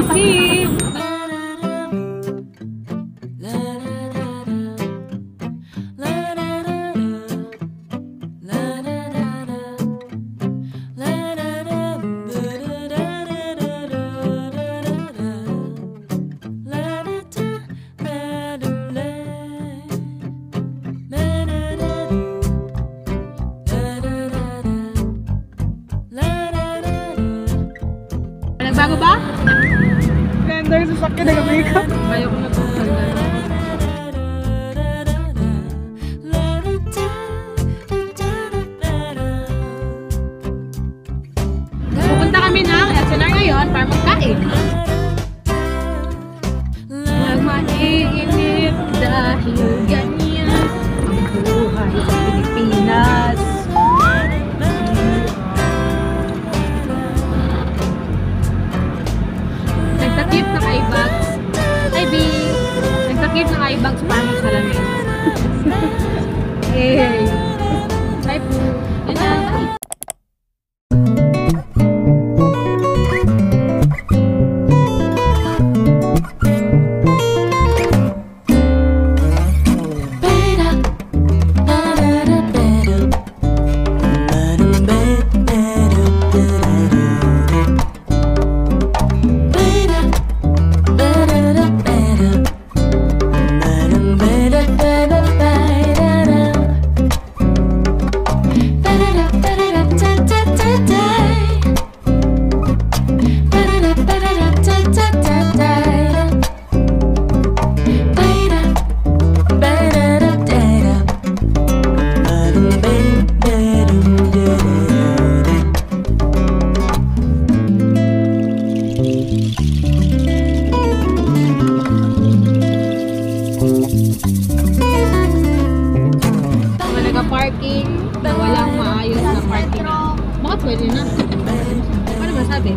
see. Bago ba? Ganda yung sasakyan na makeup. Ayoko na ito. Pupunta kami ng SNR ngayon para magkain. Nagmainit dahil ganyan ang buhay sa Pilipinas. Nagtakip ng eyebags. Hi, B! Nagtakip ng eyebags para sa salamin. Hey! Hi, po! Yun na. Parking na walang maayos na parking. Baka pwede na. Ano ba sabi?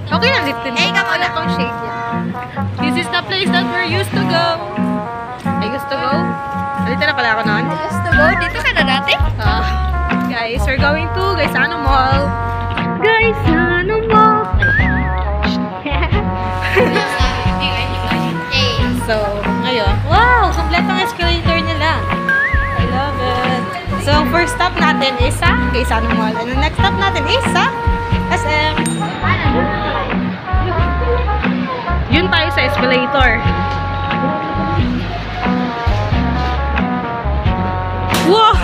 Okay na, liftin. Eh, ikaw na itong shade niya. This is the place that we're used to go. I used to go? Dito na pala ako noon. I used to go? Dito ka na dati? Guys, we're going to Gaisano Mall. Gaisano Mall! So, ngayon. Wow! Kompleto ang escalator nila. I love it. So, first stop natin is sa Gaisano Mall. And the next stop natin is sa SM. Yun tayo sa escalator. Wow!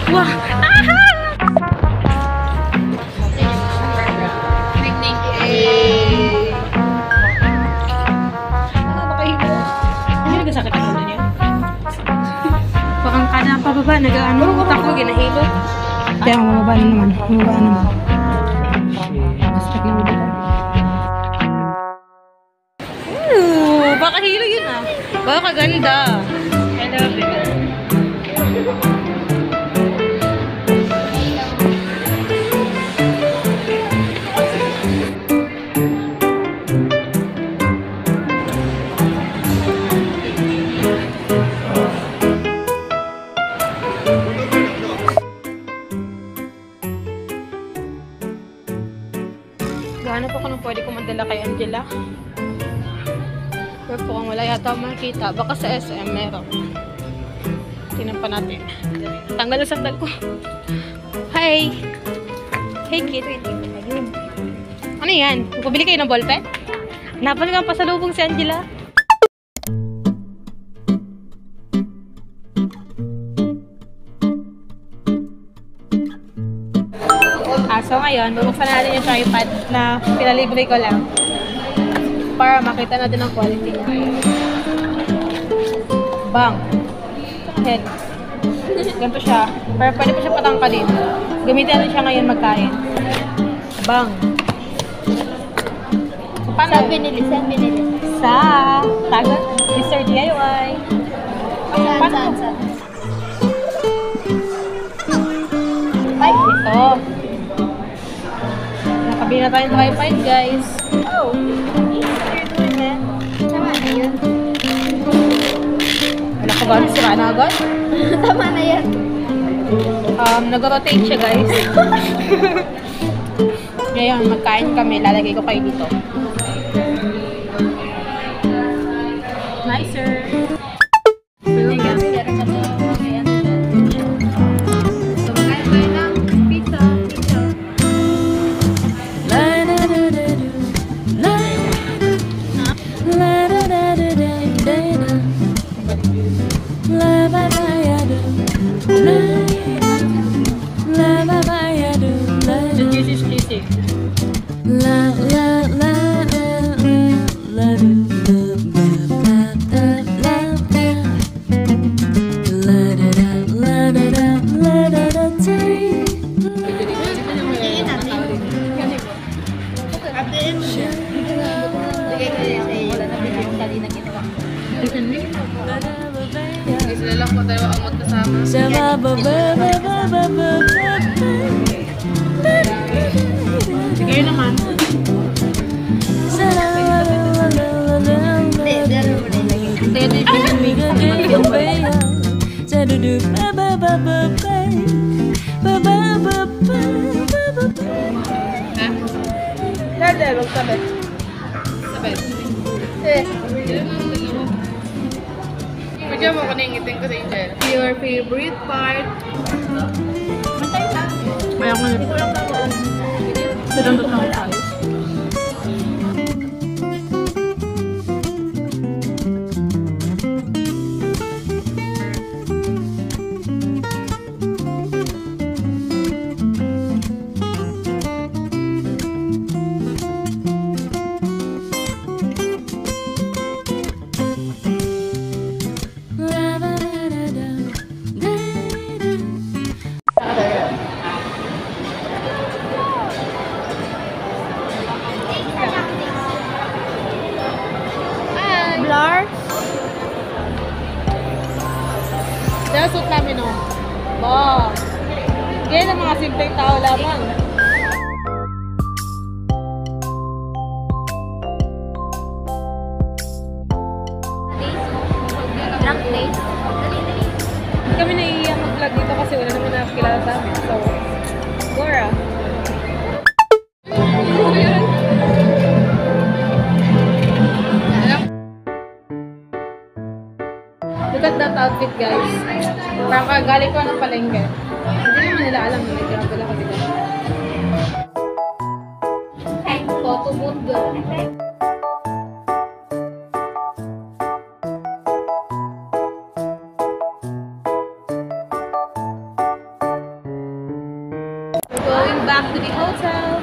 Wow! Aha! Makahilo. Hindi nagkasakit ang ulo niya. Pakang kada pababa, nag-ano, tako, ginahilo. Kaya mamaba na naman. Mamaba na naman. Baka hilo yun ah. Baka ganda. I love it. Gaano po kung pwede ko madala kay Angela? Pero po kung wala yata makikita, baka sa SM meron. Tingnan pa natin. Tanggal ang sandal ko. Hi! Hey kid, wait. Ayun. Ano yan? Pabili kayo ng ballpen? Napal nga pasalubong si Angela. So ngayon, bubuksan natin yung tripod na pinalibre ko lang para makita natin ang quality niya. Bang! Head. Ganito siya. Pero pwede pa siya patangka din. Gamitin natin siya ngayon magkain. Bang. Paano? Saan binili? Saan binili? Sa tagot Mr. DIY. Saan? Ay, ito. Nakabili na tayong tripod, guys. Oh. You're doing that. Tama na yun. Wala ko ba? Sira na agad? Tama na yan. Nag-rotate siya, guys. Ngayon, magkain kami. Lalagay ko kayo dito. Nicer. Film yan. So, magkain tayo ng pizza. This is cheesy. Tingin natin. Atin mo siya. Bigay ko yun sa iyo. Wala na bigay yung kanina ginawa. Sila lang po tayo ang magkasama. Sige naman. Hindi, daro mo na ilagay. Pwede din Dada, magsabi. Sabay. Eh. Medyo mo ko nangitin ko sa Angel. Your favorite part? Matay na. Ayaw ko na. Hindi ko lang ako. Sinundot na tayo. Blur? Dasot namin o. Ba. Kaya ng mga simpleng tao lamang. Drunk days? Dali, dali. Hindi kami naiiyak mag-vlog dito kasi wala naman nakakilala sa amin. So, Gora. Look at that outfit, guys. Parang kagaling ko ng palengke. Hindi naman nila alam na nag-travel ako dito. Photo booth girl. We're going back to the hotel.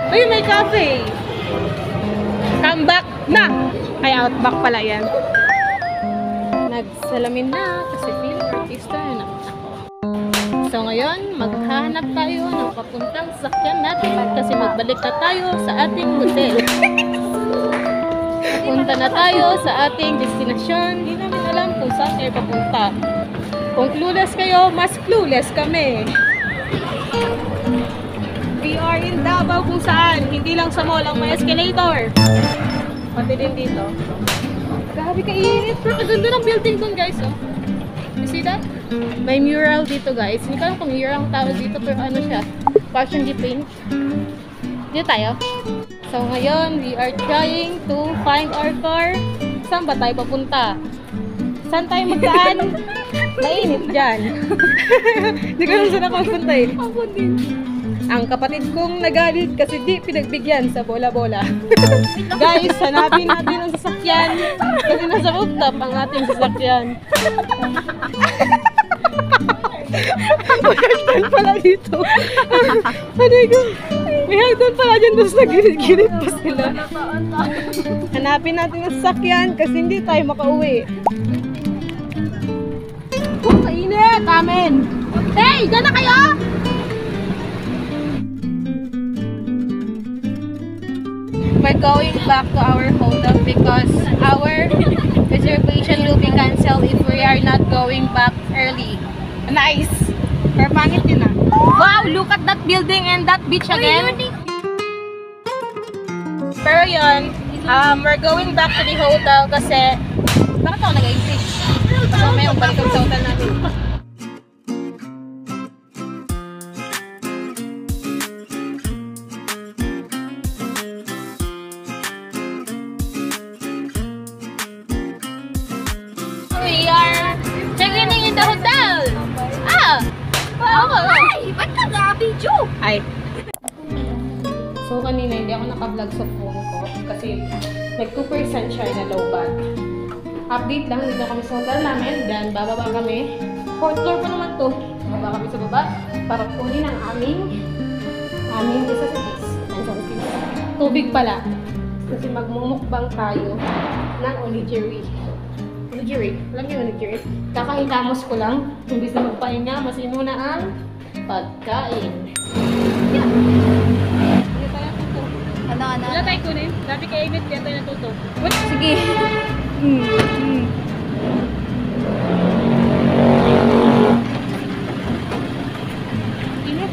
Uy, may cafe! Come back na! Ay, outback pala yan. Nagsalamin na kasi film artista na ako. So ngayon, maghahanap tayo ng papuntang sasakyan natin kasi magbalik na tayo sa ating hotel. Punta na tayo sa ating destinasyon. Hindi namin alam kung saan tayo papunta. Kung clueless kayo, mas clueless kami. We are in Davao kung saan. Hindi lang sa mall ang may escalator. Pati din dito. Grabe ka-init. Pero ganda ng building dun, guys. Oh. You see that? May mural dito, guys. Hindi ko alam kung mural ang tawag dito, pero ano siya? Passion G paint. Dito tayo. So ngayon, we are trying to find our car. Saan ba tayo papunta? Saan tayo magdaan? Mainit dyan. Hindi ko alam saan ako magpunta eh. Ako din. Ang kapatid kong nagalit kasi di pinagbigyan sa bola-bola. Guys, hanapin natin ang sasakyan. Kasi nasa rooftop ang ating sasakyan. Magandang pala dito. Ano ko? May hagdan pala dyan, tapos nagilid-gilid pa sila. Hanapin natin ang sasakyan kasi hindi tayo makauwi. Kainit! Amen! Hey! Diyan na kayo! We're going back to our hotel because our reservation will be cancelled if we are not going back early. Nice! Pero pangit yun ah. Wow! Look at that building and that beach again. Pero yun, we're going back to the hotel kasi bakit ako nag-English? Kasi may balik sa hotel natin. We are checking in the hotel! Ah! Ay! Ba't ka ga-video? Hi! So kanina hindi ako naka-vlog sa phone ko kasi nag 2% siya na low bat. Update lang, dito kami sa hotel namin, then bababa kami. 4th floor pa naman to. Bababa kami sa baba para kunin ang aming necessities. Tubig pala. Kasi magmumukbang tayo ng onigiri. Onigiri. Alam niyo onigiri? Kakahitamos ko lang. Imbis na magpahinga, masino na ang pagkain. Yeah. Hindi tayo tuto. Ano? Wala tayo kunin. Dati kay Ibit, kaya tayo natuto. What? Sige. Init.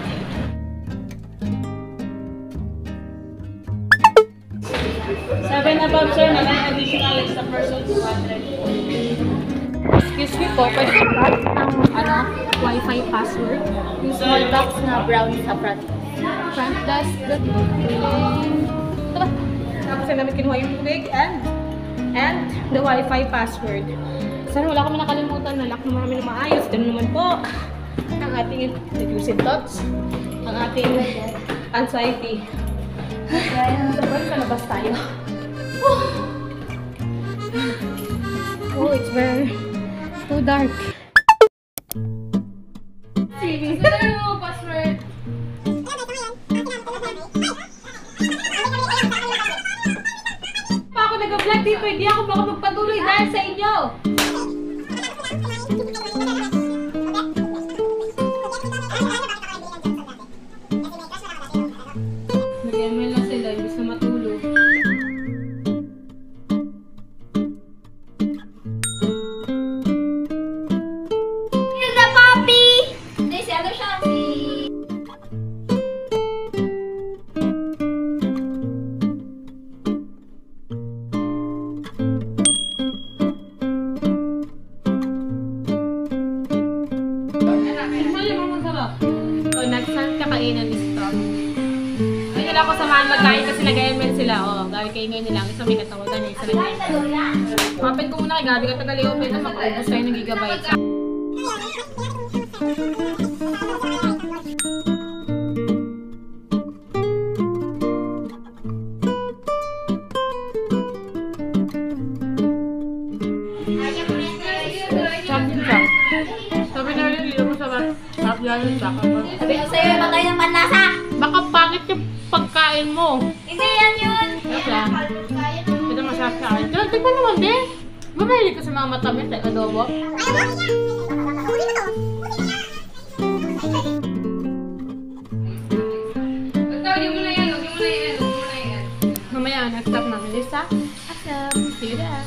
Seven above, sir. Nalang additional extra person 200. Excuse me po, pwede ko ba ang Wi-Fi password? Yung small box na brown sa front. Front desk, good morning. Ito ba? Tapos na namin kinuha yung tubig and the Wi-Fi password. Sana wala kami nakalimutan. Nalak naman kami na maayos. Ganun naman po ang ating reducing thoughts, ang ating anxiety. Sabay sa labas tayo. Oh, it's very too dark. Sige, saan mo password? Pa ako nag-vlog dito, hindi ako baka magpatuloy dahil sa inyo. Nag-ML na sila, ibig na matulog. Here's the puppy! Hindi, si ano siya? Si... Mali mo masarap. So, next-time kakainan is stop. Ay, nila ako samahan magkain kasi nag-ML sila. O, gabi kayo ngayon nila. Isa may katawagan, isa nag-ML. Mapin ko muna kay Gabi ka tagali-open na makaubos tayo ng gigabytes. Champion siya. Sabi na rin, hindi mo sarap. Sarap yan yung saka pa. Sabi ko sa'yo, matay ng panlasa! Baka pangit yung pagkain mo. Hindi yan yun! Yes, ah. Ito masarap sa akin. Tignan naman din. Mabahilig ka sa mga matamis like adobo. Mamaya, next stop namin. Lisa? Awesome! See you there.